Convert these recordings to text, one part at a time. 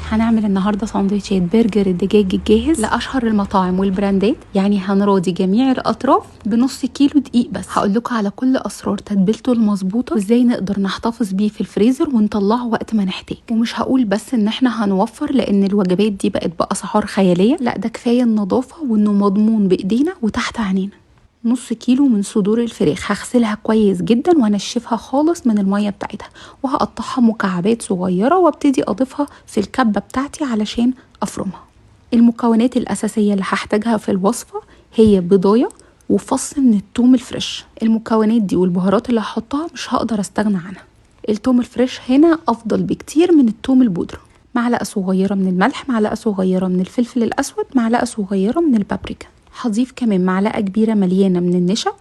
هنعمل النهارده سندوتشات برجر الدجاج الجاهز لاشهر المطاعم والبراندات، يعني هنراضي جميع الاطراف بنص كيلو دقيق بس. هقول لكم على كل اسرار تتبيلته المظبوطه وازاي نقدر نحتفظ بيه في الفريزر ونطلعه وقت ما نحتاج. ومش هقول بس ان احنا هنوفر، لان الوجبات دي بقت باسعار خياليه، لا ده كفايه النظافه وانه مضمون بايدينا وتحت عينينا. نص كيلو من صدور الفراخ هغسلها كويس جدا وانشفها خالص من الميه بتاعتها، وهقطعها مكعبات صغيره وابتدي اضيفها في الكبه بتاعتي علشان افرمها. المكونات الاساسيه اللي هحتاجها في الوصفه هي بيضايه وفص من الثوم الفريش. المكونات دي والبهارات اللي هحطها مش هقدر استغنى عنها. الثوم الفريش هنا افضل بكتير من الثوم البودره. معلقه صغيره من الملح، معلقه صغيره من الفلفل الاسود، معلقه صغيره من البابريكا. هضيف كمان معلقه كبيره مليانه من النشا،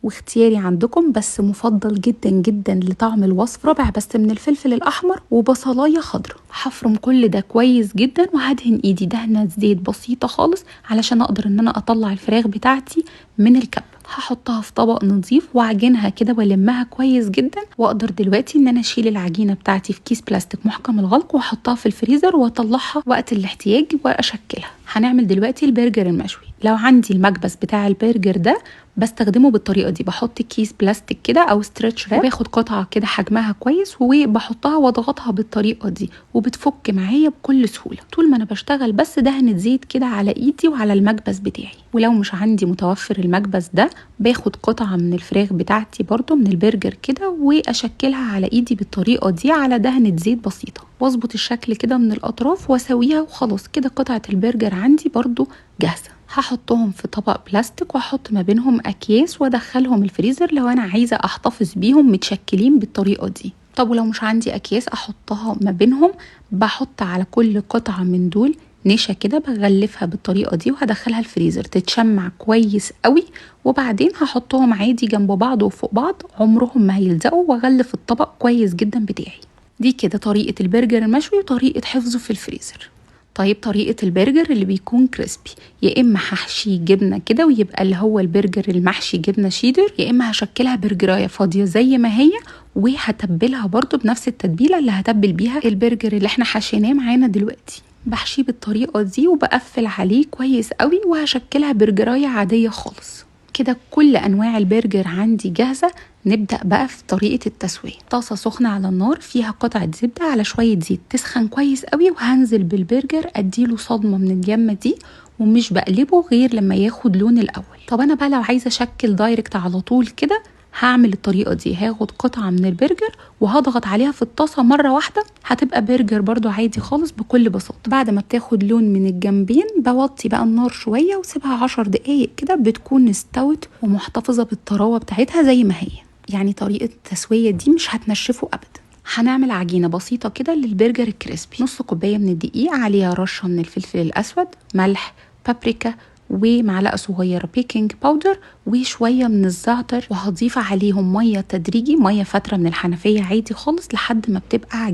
واختياري عندكم بس مفضل جدا جدا لطعم الوصفه ربع بس من الفلفل الاحمر وبصلايه خضراء. هفرم كل ده كويس جدا وهدهن ايدي دهنه زيت بسيطه خالص علشان اقدر ان انا اطلع الفراخ بتاعتي من الكب. هحطها في طبق نظيف واعجنها كده والمها كويس جدا، واقدر دلوقتي ان انا اشيل العجينه بتاعتي في كيس بلاستيك محكم الغلق واحطها في الفريزر واطلعها وقت الاحتياج واشكلها. هنعمل دلوقتي البرجر المشوي. لو عندي المكبس بتاع البرجر ده بستخدمه بالطريقه دي، بحط كيس بلاستيك كده او ستريتش راب وباخد قطعه كده حجمها كويس وبحطها واضغطها بالطريقه دي وبتفك معايا بكل سهوله طول ما انا بشتغل. بس دهنه زيت كده على ايدي وعلى المكبس بتاعي. ولو مش عندي متوفر المكبس ده باخد قطعه من الفراخ بتاعتي برضو من البرجر كده واشكلها على ايدي بالطريقه دي على دهنه زيت بسيطه، واظبط الشكل كده من الاطراف واسويها، وخلاص كده قطعه البرجر عندي برضو جاهزه. هحطهم في طبق بلاستيك واحط ما بينهم اكياس وادخلهم الفريزر لو انا عايزه احتفظ بيهم متشكلين بالطريقه دي. طب ولو مش عندي اكياس احطها ما بينهم، بحط على كل قطعه من دول نشا كده بغلفها بالطريقه دي وهدخلها الفريزر تتشمع كويس قوي، وبعدين هحطهم عادي جنب بعض وفوق بعض عمرهم ما هيلزقوا، واغلف الطبق كويس جدا بتاعي. دي كده طريقه البرجر المشوي وطريقه حفظه في الفريزر. طيب طريقة البرجر اللي بيكون كريسبي، يا إما هحشيه جبنة كده ويبقى اللي هو البرجر المحشي جبنة شيدر، يا إما هشكلها برجراية فاضية زي ما هي وهتبلها برضو بنفس التتبيلة اللي هتبل بيها البرجر اللي احنا حشيناه معانا دلوقتي. بحشيه بالطريقة دي وبقفل عليه كويس قوي وهشكلها برجراية عادية خالص. كده كل انواع البرجر عندي جاهزه. نبدا بقى في طريقه التسويه. طاسه سخنه على النار فيها قطعه زبده على شويه زيت تسخن كويس قوي، وهنزل بالبرجر اديله صدمه من اليمه دي ومش بقلبه غير لما ياخد لون الاول. طب انا بقى لو عايزه اشكل دايركت على طول كده هعمل الطريقه دي، هاخد قطعه من البرجر وهضغط عليها في الطاسه مره واحده، هتبقى برجر برضو عادي خالص بكل بساطه. بعد ما بتاخد لون من الجنبين بوطي بقى النار شويه وسيبها 10 دقايق كده بتكون استوت ومحتفظه بالطراوه بتاعتها زي ما هي. يعني طريقه التسويه دي مش هتنشفه ابدا. هنعمل عجينه بسيطه كده للبرجر الكريسبي. نص كوبايه من الدقيق، عليها رشه من الفلفل الاسود، ملح، بابريكا، ومعلقه صغيره بيكنج باودر وشويه من الزعتر، وهضيف عليهم ميه تدريجي، ميه فتره من الحنفيه عادي خالص لحد ما بتبقى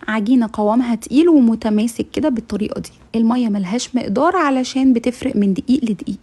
عجينه قوامها تقيل ومتماسك كده بالطريقه دي. الميه ملهاش مقدار علشان بتفرق من دقيق لدقيق.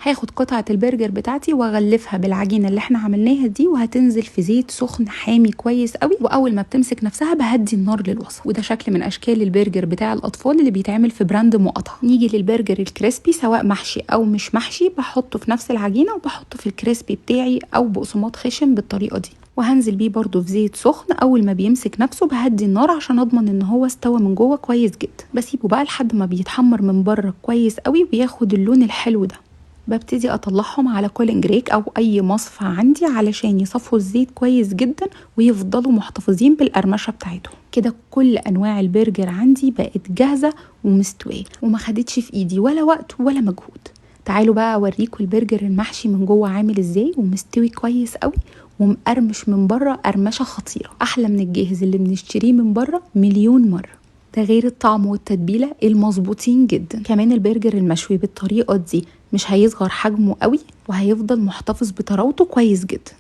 هاخد قطعه البرجر بتاعتي واغلفها بالعجينه اللي احنا عملناها دي وهتنزل في زيت سخن حامي كويس قوي، واول ما بتمسك نفسها بهدي النار للوسط. وده شكل من اشكال البرجر بتاع الاطفال اللي بيتعمل في براند مقاطعه. نيجي للبرجر الكريسبي سواء محشي او مش محشي، بحطه في نفس العجينه وبحطه في الكريسبي بتاعي او بقسماط خشن بالطريقه دي، وهنزل بيه برضو في زيت سخن. اول ما بيمسك نفسه بهدي النار عشان اضمن ان هو استوى من جوه كويس جدا. بسيبه بقى لحد ما بيتحمر من بره كويس قوي وياخد اللون الحلو ده. ببتدي اطلعهم على كولينج ريك او اي مصفى عندي علشان يصفوا الزيت كويس جدا ويفضلوا محتفظين بالقرمشه بتاعتهم. كده كل انواع البرجر عندي بقت جاهزه ومستويه وما خدتش في ايدي ولا وقت ولا مجهود. تعالوا بقى اوريكم البرجر المحشي من جوه عامل ازاي ومستوي كويس قوي ومقرمش من بره قرمشه خطيره، احلى من الجاهز اللي بنشتريه من بره مليون مره. ده غير الطعم والتتبيله المظبوطين جدا. كمان البرجر المشوي بالطريقه دي مش هيصغر حجمه قوي وهيفضل محتفظ بطراوته كويس جدا.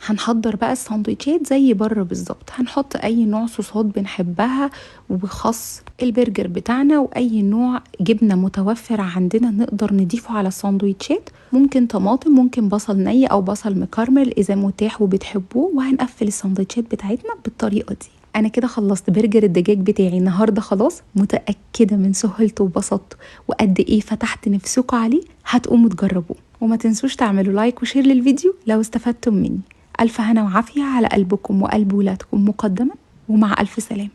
هنحضر بقى الساندوتشات زي بره بالظبط. هنحط اي نوع صوصات بنحبها وخس البرجر بتاعنا، واي نوع جبنه متوفر عندنا نقدر نضيفه على الساندوتشات. ممكن طماطم، ممكن بصل ني او بصل مكرمل اذا متاح وبتحبوه. وهنقفل الساندوتشات بتاعتنا بالطريقه دي. انا كده خلصت برجر الدجاج بتاعي النهارده خلاص. متاكده من سهولته وبساطته وقد ايه فتحت نفسكم عليه. هتقوموا تجربوه، وما تنسوش تعملوا لايك وشير للفيديو لو استفدتم مني. الف هنا وعافيه على قلبكم وقلب ولادكم مقدما، ومع الف سلامه.